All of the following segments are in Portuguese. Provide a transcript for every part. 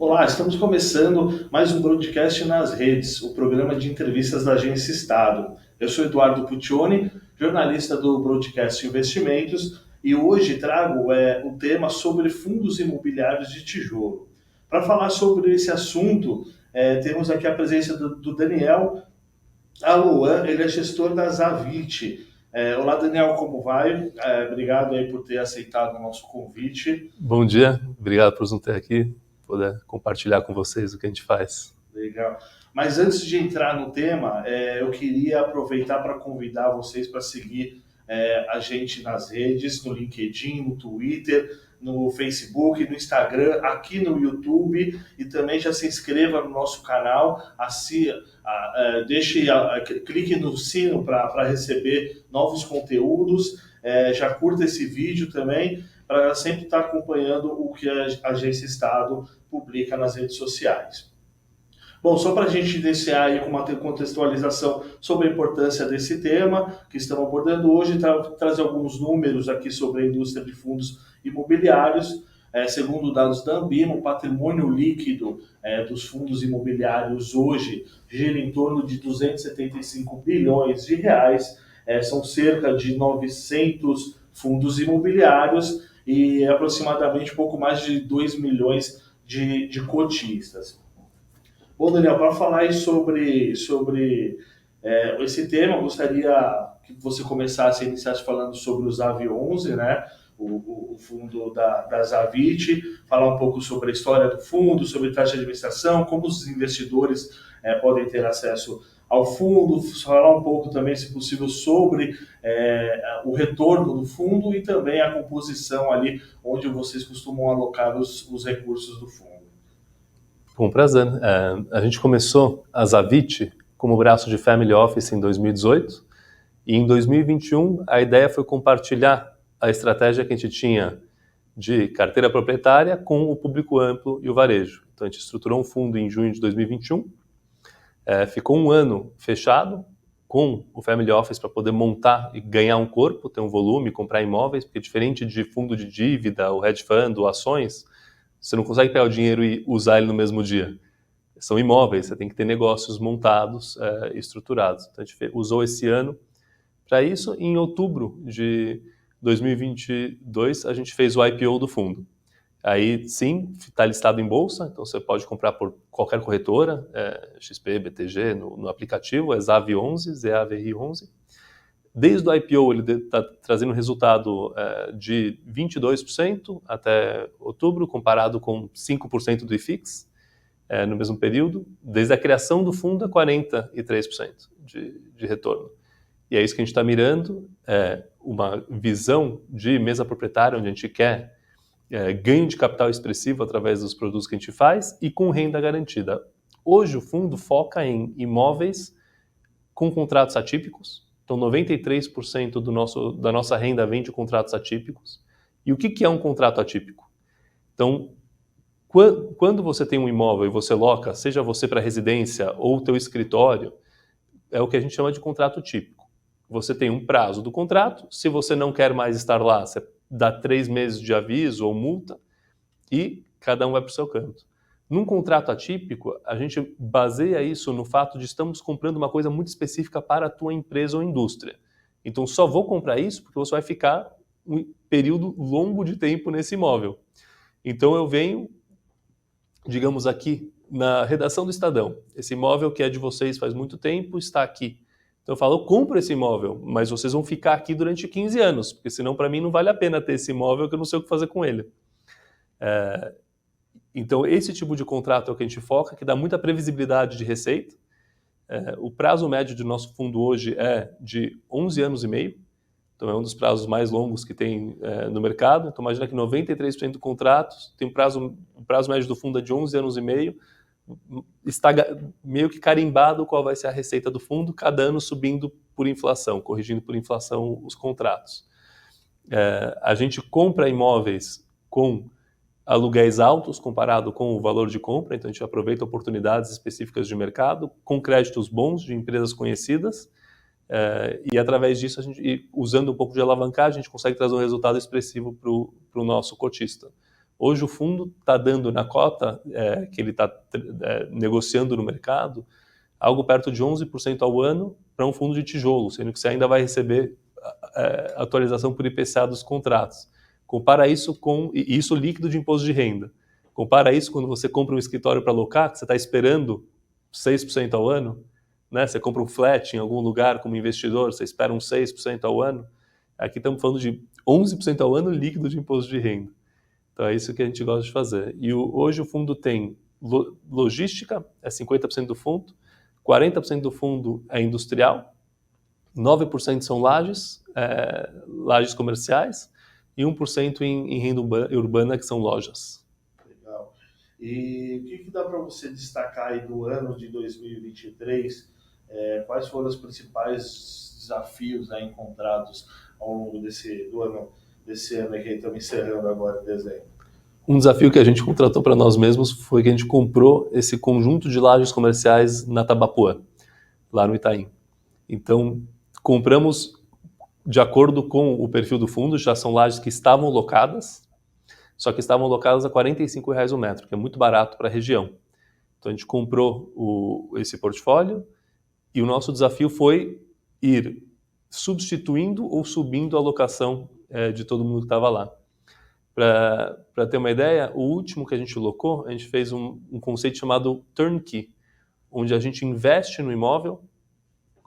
Olá, estamos começando mais um broadcast nas redes, o programa de entrevistas da Agência Estado. Eu sou Eduardo Puccioni, jornalista do Broadcast Investimentos, e hoje trago o tema sobre fundos imobiliários de tijolo. Para falar sobre esse assunto, temos aqui a presença do Daniel Aloan, ele é gestor da Zavit. Olá, Daniel, como vai? Obrigado aí por ter aceitado o nosso convite. Bom dia, obrigado por nos ter aqui, poder compartilhar com vocês o que a gente faz. Legal. Mas antes de entrar no tema, eu queria aproveitar para convidar vocês para seguir a gente nas redes, no LinkedIn, no Twitter, no Facebook, no Instagram, aqui no YouTube, e também já se inscreva no nosso canal, clique no sino para receber novos conteúdos, já curta esse vídeo também, para sempre estar acompanhando o que a Agência Estado publica nas redes sociais. Bom, só para a gente iniciar aí com uma contextualização sobre a importância desse tema que estamos abordando hoje, trazer alguns números aqui sobre a indústria de fundos imobiliários. Segundo dados da Ambima, o patrimônio líquido dos fundos imobiliários hoje gira em torno de 275 bilhões de reais, são cerca de 900 fundos imobiliários e aproximadamente pouco mais de 2 milhões de cotistas. Bom, Daniel, para falar aí sobre esse tema, eu gostaria que você iniciasse falando sobre o ZAV11, né? O fundo da Zavit, falar um pouco sobre a história do fundo, sobre taxa de administração, como os investidores podem ter acesso ao fundo, falar um pouco também, se possível, sobre o retorno do fundo e também a composição ali, onde vocês costumam alocar os recursos do fundo. Com prazer. A gente começou a Zavit como braço de Family Office em 2018 e em 2021 a ideia foi compartilhar a estratégia que a gente tinha de carteira proprietária com o público amplo e o varejo. Então a gente estruturou um fundo em junho de 2021, ficou um ano fechado com o Family Office para poder montar e ganhar um corpo, ter um volume, comprar imóveis, porque diferente de fundo de dívida, o hedge fund ou ações, você não consegue pegar o dinheiro e usar ele no mesmo dia. São imóveis, você tem que ter negócios montados, estruturados. Então a gente usou esse ano para isso. E em outubro de 2022 a gente fez o IPO do fundo. Aí sim, está listado em bolsa, então você pode comprar por qualquer corretora, XP, BTG, no aplicativo, é ZAV11, ZAVI11. Desde o IPO ele está trazendo resultado de 22% até outubro, comparado com 5% do IFIX no mesmo período. Desde a criação do fundo, 43% de retorno. E é isso que a gente está mirando, uma visão de mesa proprietária, onde a gente quer ganho de capital expressivo através dos produtos que a gente faz e com renda garantida. Hoje o fundo foca em imóveis com contratos atípicos. Então, 93% da nossa renda vem de contratos atípicos. E o que é um contrato atípico? Então, quando você tem um imóvel e você loca, seja você para residência ou o teu escritório, é o que a gente chama de contrato típico. Você tem um prazo do contrato, se você não quer mais estar lá, você dá 3 meses de aviso ou multa e cada um vai para o seu canto. Num contrato atípico, a gente baseia isso no fato de estamos comprando uma coisa muito específica para a tua empresa ou indústria. Então, só vou comprar isso porque você vai ficar um período longo de tempo nesse imóvel. Então, eu venho, digamos aqui, na redação do Estadão. Esse imóvel que é de vocês faz muito tempo está aqui. Então, eu falo, eu compro esse imóvel, mas vocês vão ficar aqui durante 15 anos, porque senão, para mim, não vale a pena ter esse imóvel que eu não sei o que fazer com ele. Então, esse tipo de contrato é o que a gente foca, que dá muita previsibilidade de receita. O prazo médio do nosso fundo hoje é de 11 anos e meio, então é um dos prazos mais longos que tem no mercado. Então, imagina que 93% do contrato tem o prazo médio do fundo é de 11 anos e meio, está meio que carimbado qual vai ser a receita do fundo, cada ano subindo por inflação, corrigindo por inflação os contratos. A gente compra imóveis com aluguéis altos comparado com o valor de compra, então a gente aproveita oportunidades específicas de mercado, com créditos bons de empresas conhecidas, e através disso, usando um pouco de alavancagem, a gente consegue trazer um resultado expressivo para o nosso cotista. Hoje o fundo está dando na cota que ele está negociando no mercado algo perto de 11% ao ano para um fundo de tijolo, sendo que você ainda vai receber atualização por IPCA dos contratos. Compara isso com isso líquido de imposto de renda. Compara isso quando você compra um escritório para alocar, que você está esperando 6% ao ano, né? Você compra um flat em algum lugar como investidor, você espera uns 6% ao ano. Aqui estamos falando de 11% ao ano líquido de imposto de renda. Então é isso que a gente gosta de fazer. E hoje o fundo tem logística, é 50% do fundo, 40% do fundo é industrial, 9% são lajes comerciais, e 1% em renda urbana, que são lojas. Legal. E o que dá para você destacar aí do ano de 2023? Quais foram os principais desafios aí encontrados ao longo desse ano que estamos encerrando agora em dezembro? Um desafio que a gente contratou para nós mesmos foi que a gente comprou esse conjunto de lajes comerciais na Tabapuã, lá no Itaim. Então, compramos de acordo com o perfil do fundo, já são lajes que estavam locadas, só que estavam locadas a R$45 o metro, que é muito barato para a região. Então, a gente comprou esse portfólio e o nosso desafio foi ir substituindo ou subindo a locação de todo mundo que estava lá. Para ter uma ideia, o último que a gente locou, a gente fez um conceito chamado turnkey, onde a gente investe no imóvel,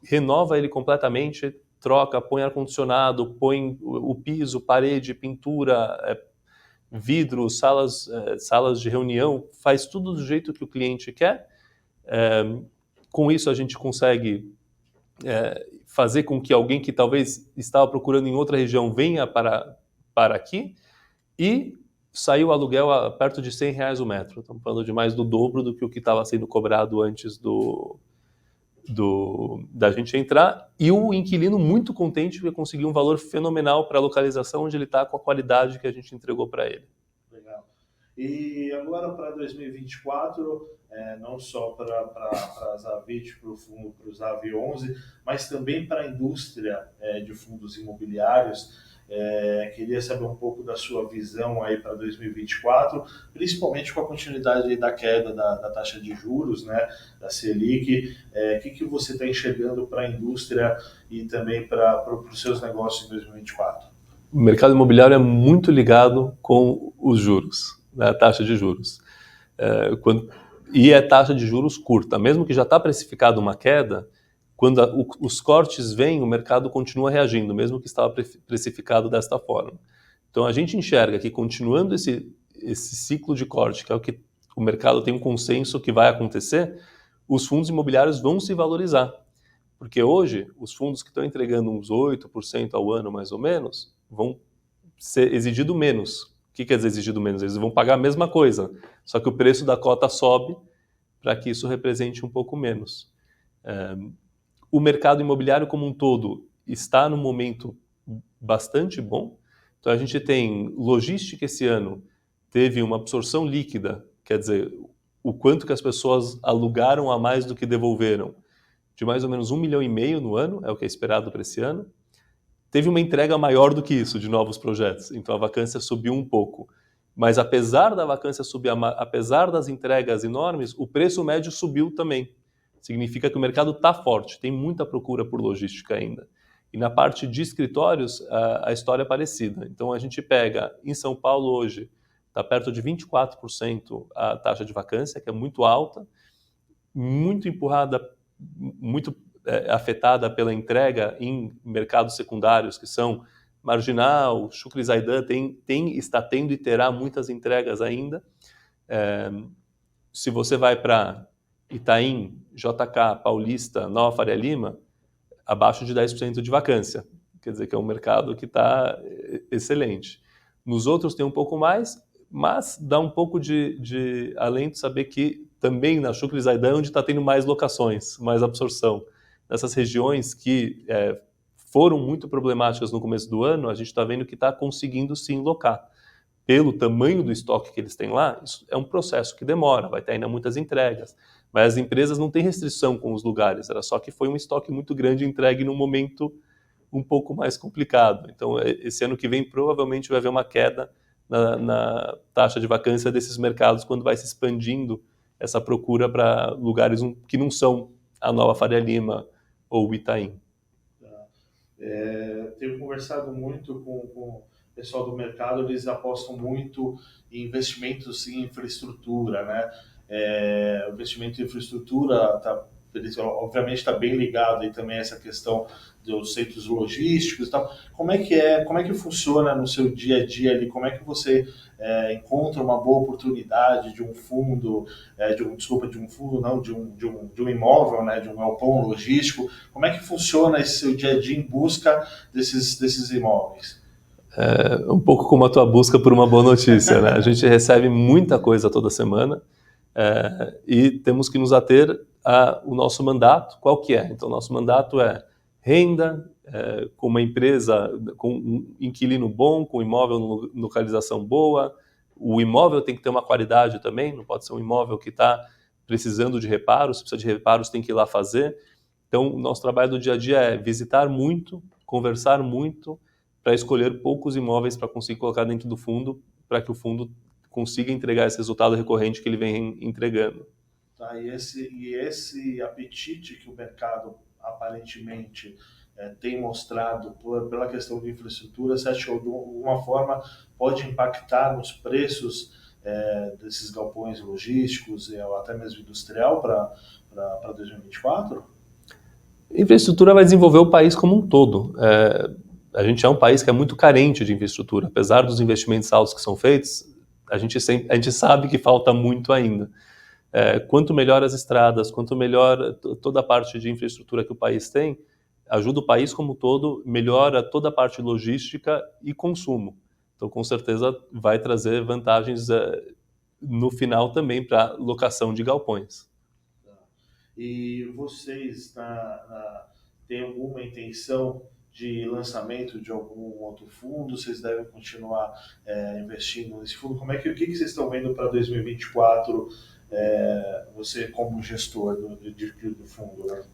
renova ele completamente, troca, põe ar-condicionado, põe o piso, parede, pintura, vidro, salas de reunião, faz tudo do jeito que o cliente quer. Com isso a gente consegue fazer com que alguém que talvez estava procurando em outra região venha para aqui, e saiu o aluguel a perto de R$100 o metro. Estamos falando de mais do dobro do que o que estava sendo cobrado antes da gente entrar, e o inquilino muito contente porque conseguiu um valor fenomenal para a localização onde ele está, com a qualidade que a gente entregou para ele. Legal. E agora para 2024, não só para as Avit, para os AV11, mas também para a indústria de fundos imobiliários. Queria saber um pouco da sua visão aí para 2024, principalmente com a continuidade da queda da taxa de juros, né, da Selic. O que você está enxergando para a indústria e também para os seus negócios em 2024? O mercado imobiliário é muito ligado com os juros, né, a taxa de juros. E é taxa de juros curta. Mesmo que já está precificado uma queda, quando os cortes vêm, o mercado continua reagindo, mesmo que estava precificado desta forma. Então a gente enxerga que, continuando esse ciclo de corte, que é o que o mercado tem um consenso que vai acontecer, os fundos imobiliários vão se valorizar. Porque hoje, os fundos que estão entregando uns 8% ao ano, mais ou menos, vão ser exigido menos. O que quer dizer exigido menos? Eles vão pagar a mesma coisa, só que o preço da cota sobe para que isso represente um pouco menos. O mercado imobiliário como um todo está num momento bastante bom. Então a gente tem logística esse ano, teve uma absorção líquida, quer dizer, o quanto que as pessoas alugaram a mais do que devolveram, de mais ou menos 1,5 milhão no ano, é o que é esperado para esse ano. Teve uma entrega maior do que isso de novos projetos, então a vacância subiu um pouco. Mas apesar da vacância subir, apesar das entregas enormes, o preço médio subiu também. Significa que o mercado está forte, tem muita procura por logística ainda. E na parte de escritórios, a história é parecida. Então a gente pega, em São Paulo hoje, está perto de 24% a taxa de vacância, que é muito alta, muito empurrada, muito afetada pela entrega em mercados secundários, que são Marginal, Chucre Zaidan, está tendo e terá muitas entregas ainda. Se você vai para Itaim, JK, Paulista, Nova Faria Lima, abaixo de 10% de vacância. Quer dizer que é um mercado que está excelente. Nos outros tem um pouco mais, mas dá um pouco de alento saber que também na Chucre Zaidan, onde está tendo mais locações, mais absorção. Nessas regiões que foram muito problemáticas no começo do ano, a gente está vendo que está conseguindo sim locar. Pelo tamanho do estoque que eles têm lá, isso é um processo que demora, vai ter ainda muitas entregas. Mas as empresas não têm restrição com os lugares, era só que foi um estoque muito grande entregue num momento um pouco mais complicado. Então, esse ano que vem, provavelmente vai haver uma queda na taxa de vacância desses mercados quando vai se expandindo essa procura para lugares que não são a Nova Faria Lima ou o Itaim. Tenho conversado muito com o pessoal do mercado, eles apostam muito em investimentos em infraestrutura, né? O investimento em infraestrutura obviamente está bem ligado aí também a essa questão dos centros logísticos e tal. Como é que funciona no seu dia a dia ali? Como é que você encontra uma boa oportunidade de um fundo, de um fundo não, de um imóvel, né, de um galpão logístico? Como é que funciona esse seu dia a dia em busca desses imóveis? Um pouco como a tua busca por uma boa notícia, né? A gente recebe muita coisa toda semana e temos que nos ater ao nosso mandato. Qual que é? Então, nosso mandato é renda, com uma empresa, com um inquilino bom, com imóvel em localização boa. O imóvel tem que ter uma qualidade também, não pode ser um imóvel que está precisando de reparos, se precisa de reparos tem que ir lá fazer. Então, o nosso trabalho do dia a dia é visitar muito, conversar muito, para escolher poucos imóveis para conseguir colocar dentro do fundo, para que o fundo consiga entregar esse resultado recorrente que ele vem entregando. Tá, e esse apetite que o mercado aparentemente tem mostrado pela questão de infraestrutura, você acha que de alguma forma pode impactar nos preços desses galpões logísticos ou até mesmo industrial para 2024? Infraestrutura vai desenvolver o país como um todo. A gente é um país que é muito carente de infraestrutura. Apesar dos investimentos altos que são feitos, a gente sabe que falta muito ainda. Quanto melhor as estradas, quanto melhor toda a parte de infraestrutura que o país tem, ajuda o país como um todo, melhora toda a parte logística e consumo. Então, com certeza, vai trazer vantagens no final também para locação de galpões. E vocês têm alguma intenção de lançamento de algum outro fundo? Vocês devem continuar investindo nesse fundo? O que vocês estão vendo para 2024, você como gestor do fundo, né?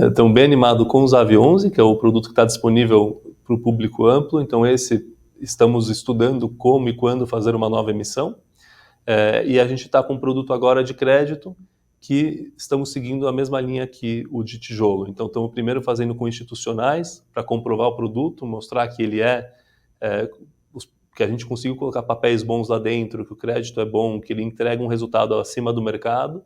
Estão bem animado com o Zavi 11, que é o produto que está disponível para o público amplo. Então, estamos estudando como e quando fazer uma nova emissão. E a gente está com um produto agora de crédito que estamos seguindo a mesma linha que o de tijolo. Então, estamos primeiro fazendo com institucionais para comprovar o produto, mostrar que ele que a gente conseguiu colocar papéis bons lá dentro, que o crédito é bom, que ele entrega um resultado acima do mercado,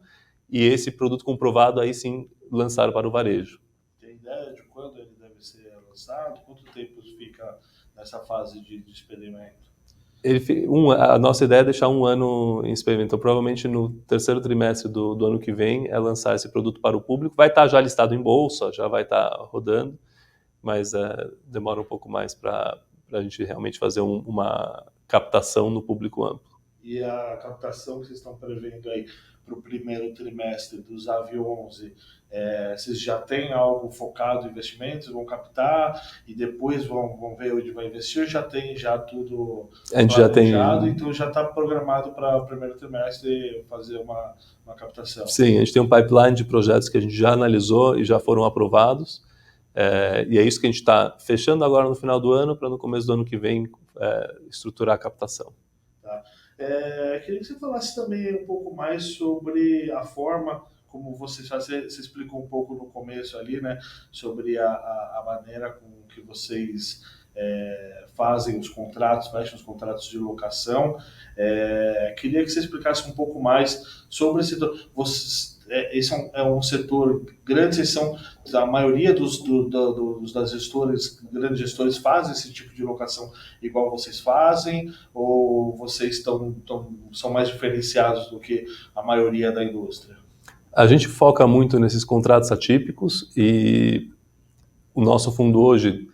e esse produto comprovado aí sim lançar para o varejo. Tem ideia de quando ele deve ser lançado? Quanto tempo fica nessa fase de experimento? A nossa ideia é deixar 1 ano em experimento. Então, provavelmente no terceiro trimestre do ano que vem é lançar esse produto para o público. Vai estar já listado em bolsa, já vai estar rodando, mas demora um pouco mais para a gente realmente fazer uma captação no público amplo. E a captação que vocês estão prevendo aí para o primeiro trimestre do Zavi 11, vocês já têm algo focado em investimentos, vão captar e depois vão ver onde vai investir, ou já tem tudo planejado, então já está programado para o primeiro trimestre fazer uma captação? Sim, a gente tem um pipeline de projetos que a gente já analisou e já foram aprovados, e é isso que a gente está fechando agora no final do ano, para no começo do ano que vem estruturar a captação. Tá. Queria que você falasse também um pouco mais sobre a forma como você explicou um pouco no começo ali, né, sobre a maneira com que vocês fazem os contratos, fecham os contratos de locação. Queria que você explicasse um pouco mais sobre esse setor. Esse é um setor grande, a maioria das grandes gestores fazem esse tipo de locação igual vocês fazem, ou vocês são mais diferenciados do que a maioria da indústria? A gente foca muito nesses contratos atípicos e o nosso fundo hoje,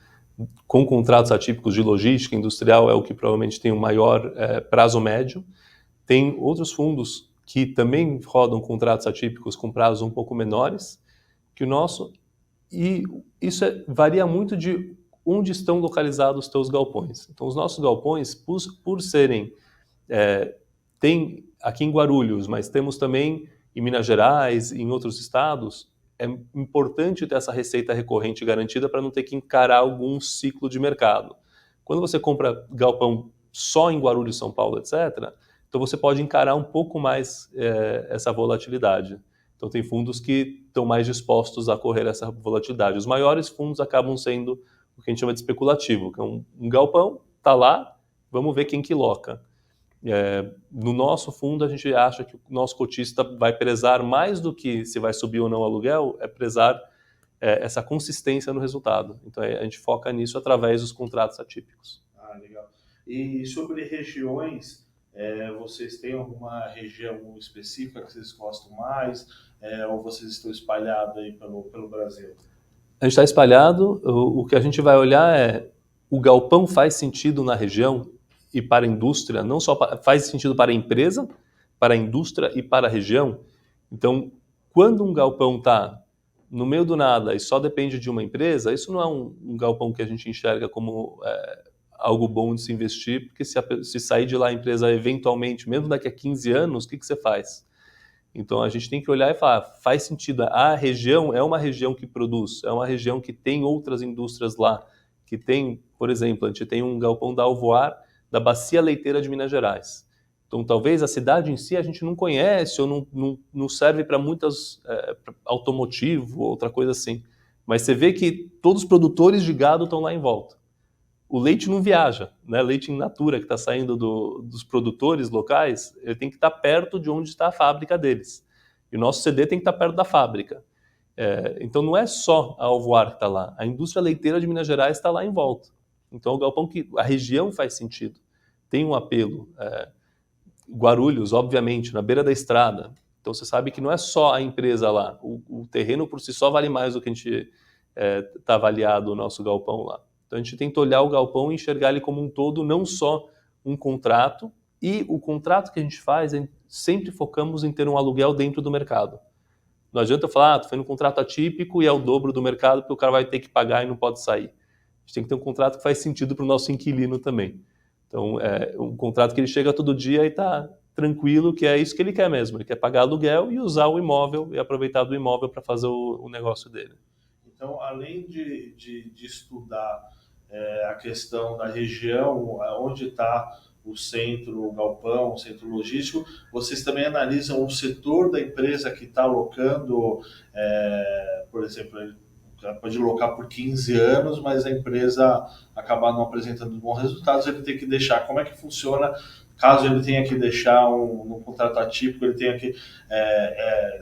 com contratos atípicos de logística industrial, é o que provavelmente tem o maior prazo médio. Tem outros fundos que também rodam contratos atípicos com prazos um pouco menores que o nosso, e isso varia muito de onde estão localizados os teus galpões. Então, os nossos galpões, por serem... tem aqui em Guarulhos, mas temos também em Minas Gerais, em outros estados, é importante ter essa receita recorrente garantida para não ter que encarar algum ciclo de mercado. Quando você compra galpão só em Guarulhos, São Paulo, etc., então você pode encarar um pouco mais essa volatilidade. Então tem fundos que estão mais dispostos a correr essa volatilidade. Os maiores fundos acabam sendo o que a gente chama de especulativo, que é um galpão, está lá, vamos ver quem que loca. No nosso fundo, a gente acha que o nosso cotista vai prezar mais do que se vai subir ou não o aluguel, é prezar essa consistência no resultado. Então a gente foca nisso através dos contratos atípicos. Ah, legal. E sobre regiões, vocês têm alguma região específica que vocês gostam mais, ou vocês estão espalhados aí pelo Brasil? A gente está espalhado, o que a gente vai olhar é o galpão faz sentido na região e para a indústria, não só faz sentido para a empresa, para a indústria e para a região. Então, quando um galpão está no meio do nada e só depende de uma empresa, isso não é um galpão que a gente enxerga como algo bom de se investir, porque se sair de lá a empresa eventualmente, mesmo daqui a 15 anos, o que você faz? Então a gente tem que olhar e falar, faz sentido, a região é uma região que produz, é uma região que tem outras indústrias lá, que tem, por exemplo, a gente tem um galpão da Alvoar, da Bacia Leiteira de Minas Gerais. Então talvez a cidade em si a gente não conhece ou não serve para muitas, automotivo, outra coisa assim. Mas você vê que todos os produtores de gado estão lá em volta. O leite não viaja, né? Leite in natura que está saindo dos produtores locais, ele tem que estar perto de onde está a fábrica deles. E o nosso CD tem que estar perto da fábrica. Então não é só a Alvoar que está lá, a indústria leiteira de Minas Gerais está lá em volta. Então o galpão que a região faz sentido, tem um apelo. Guarulhos, obviamente, na beira da estrada. Então você sabe que não é só a empresa lá, o terreno por si só vale mais do que a gente está avaliado o nosso galpão lá. Então a gente tenta olhar o galpão e enxergar ele como um todo, não só um contrato, e o contrato que a gente faz, sempre focamos em ter um aluguel dentro do mercado. Não adianta eu falar, tu foi num contrato atípico e é o dobro do mercado porque o cara vai ter que pagar e não pode sair. A gente tem que ter um contrato que faz sentido para o nosso inquilino também. Então, é um contrato que ele chega todo dia e está tranquilo, que é isso que ele quer mesmo. Ele quer pagar aluguel e usar o imóvel e aproveitar do imóvel para fazer o negócio dele. Então, além de estudar a questão da região, onde está o centro, o galpão, o centro logístico, vocês também analisam o setor da empresa que está alocando, por exemplo, ele pode locar por 15 anos, mas a empresa acabar não apresentando bons resultados, ele tem que deixar. Como é que funciona caso ele tenha que deixar um contrato atípico, ele tenha que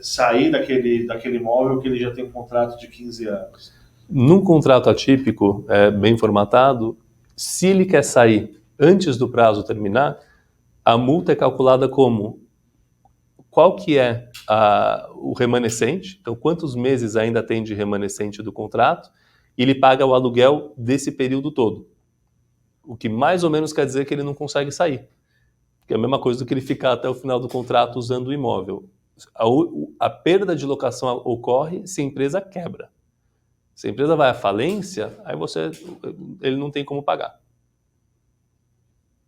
sair daquele imóvel que ele já tem um contrato de 15 anos? Num contrato atípico, bem formatado, se ele quer sair antes do prazo terminar, a multa é calculada como qual que é o remanescente, então quantos meses ainda tem de remanescente do contrato, e ele paga o aluguel desse período todo. O que mais ou menos quer dizer que ele não consegue sair. Que é a mesma coisa do que ele ficar até o final do contrato usando o imóvel. A perda de locação ocorre se a empresa quebra. Se a empresa vai à falência, aí ele não tem como pagar.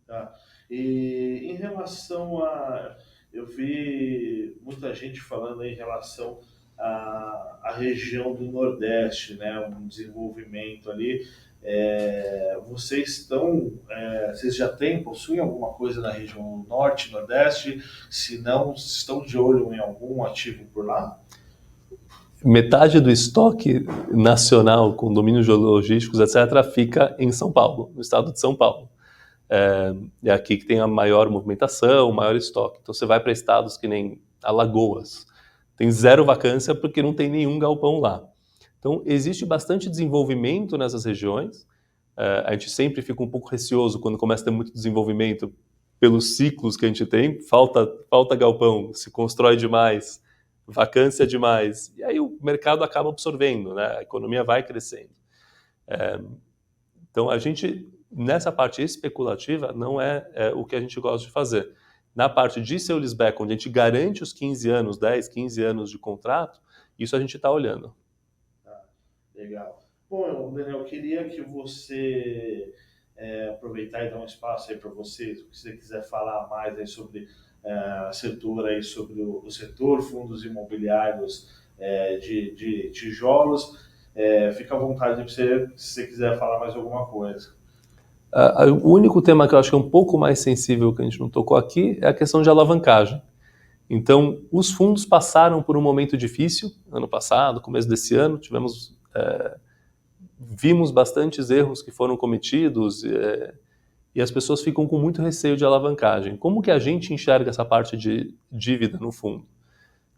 Tá. E em relação a... Eu vi muita gente falando em relação à região do Nordeste, né? Um desenvolvimento ali. Vocês já possuem alguma coisa na região Norte, Nordeste? Se não, estão de olho em algum ativo por lá? Metade do estoque nacional, com domínios logísticos, etc., fica em São Paulo, no estado de São Paulo. É aqui que tem a maior movimentação, o maior estoque. Então você vai para estados que nem Alagoas, tem zero vacância porque não tem nenhum galpão lá. Então existe bastante desenvolvimento nessas regiões. A gente sempre fica um pouco receoso quando começa a ter muito desenvolvimento pelos ciclos que a gente tem. Falta galpão, se constrói demais, vacância demais, e aí o mercado acaba absorvendo, né? A economia vai crescendo. Então a gente, nessa parte especulativa, não é o que a gente gosta de fazer. Na parte de sale-leaseback, onde a gente garante os 15 anos, 10, 15 anos de contrato, isso a gente está olhando. Legal. Bom, Daniel, eu queria que você aproveitar e dar um espaço aí para vocês, se você quiser falar mais aí sobre setor aí, sobre o setor fundos imobiliários de tijolos, fica à vontade se você quiser falar mais alguma coisa. O único tema que eu acho que é um pouco mais sensível que a gente não tocou aqui é a questão de alavancagem. Então, os fundos passaram por um momento difícil, ano passado, começo desse ano, vimos bastantes erros que foram cometidos e as pessoas ficam com muito receio de alavancagem. Como que a gente enxerga essa parte de dívida no fundo?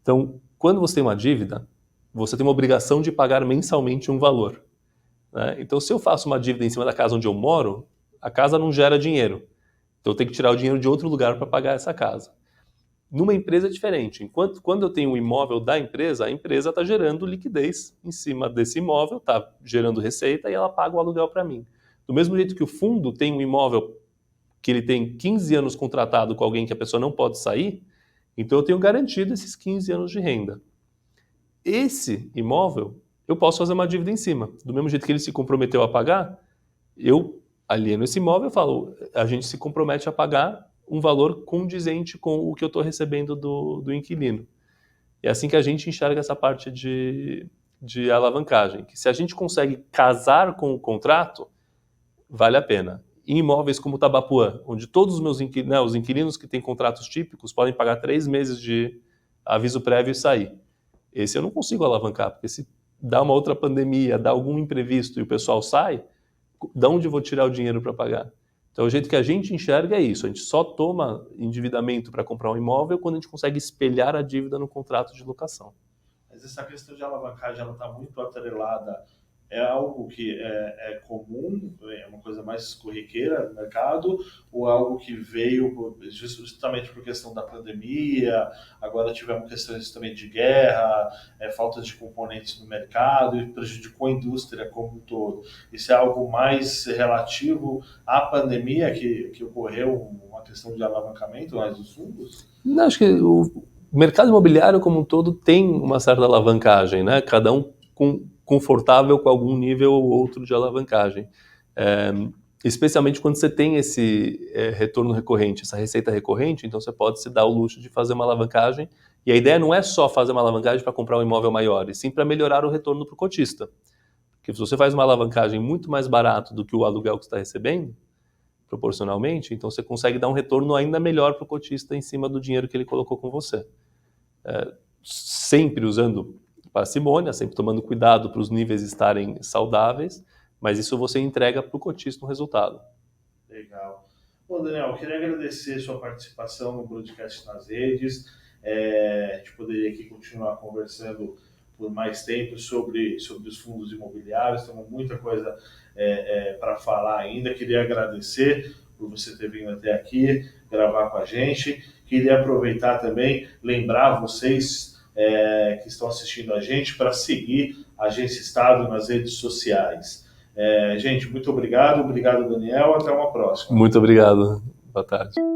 Então, quando você tem uma dívida, você tem uma obrigação de pagar mensalmente um valor, né? Então, se eu faço uma dívida em cima da casa onde eu moro, a casa não gera dinheiro. Então, eu tenho que tirar o dinheiro de outro lugar para pagar essa casa. Numa empresa é diferente. Quando eu tenho um imóvel da empresa, a empresa está gerando liquidez em cima desse imóvel, está gerando receita e ela paga o aluguel para mim. Do mesmo jeito que o fundo tem um imóvel que ele tem 15 anos contratado com alguém que a pessoa não pode sair, então eu tenho garantido esses 15 anos de renda. Esse imóvel, eu posso fazer uma dívida em cima. Do mesmo jeito que ele se comprometeu a pagar, eu alieno esse imóvel e falo, a gente se compromete a pagar um valor condizente com o que eu estou recebendo do inquilino. É assim que a gente enxerga essa parte de alavancagem, que se a gente consegue casar com o contrato, vale a pena. Em imóveis como Tabapuã, onde todos os meus os inquilinos que têm contratos típicos podem pagar 3 meses de aviso prévio e sair. Esse eu não consigo alavancar, porque se dá uma outra pandemia, dá algum imprevisto e o pessoal sai, de onde eu vou tirar o dinheiro para pagar? Então, o jeito que a gente enxerga é isso. A gente só toma endividamento para comprar um imóvel quando a gente consegue espelhar a dívida no contrato de locação. Mas essa questão de alavancagem ela está muito atrelada, é algo que é comum, é uma coisa mais corriqueira no mercado, ou é algo que veio justamente por questão da pandemia, agora tivemos questões também de guerra, falta de componentes no mercado e prejudicou a indústria como um todo. Isso é algo mais relativo à pandemia que ocorreu, uma questão de alavancamento mais dos fundos? Não, acho que o mercado imobiliário como um todo tem uma certa alavancagem, né? Cada um confortável com algum nível ou outro de alavancagem. Especialmente quando você tem esse retorno recorrente, essa receita recorrente, então você pode se dar o luxo de fazer uma alavancagem. E a ideia não é só fazer uma alavancagem para comprar um imóvel maior, e sim para melhorar o retorno para o cotista. Porque se você faz uma alavancagem muito mais barato do que o aluguel que você está recebendo, proporcionalmente, então você consegue dar um retorno ainda melhor para o cotista em cima do dinheiro que ele colocou com você. Sempre usando parcimônia, sempre tomando cuidado para os níveis estarem saudáveis, mas isso você entrega para o cotista um resultado. Legal. Bom, Daniel, eu queria agradecer sua participação no Broadcast nas Redes. A gente poderia aqui continuar conversando por mais tempo sobre os fundos imobiliários, temos muita coisa para falar ainda. Queria agradecer por você ter vindo até aqui, gravar com a gente. Queria aproveitar também, lembrar vocês que estão assistindo a gente para seguir a Agência Estado nas redes sociais. Gente, muito obrigado. Obrigado, Daniel. Até uma próxima. Muito obrigado. Boa tarde.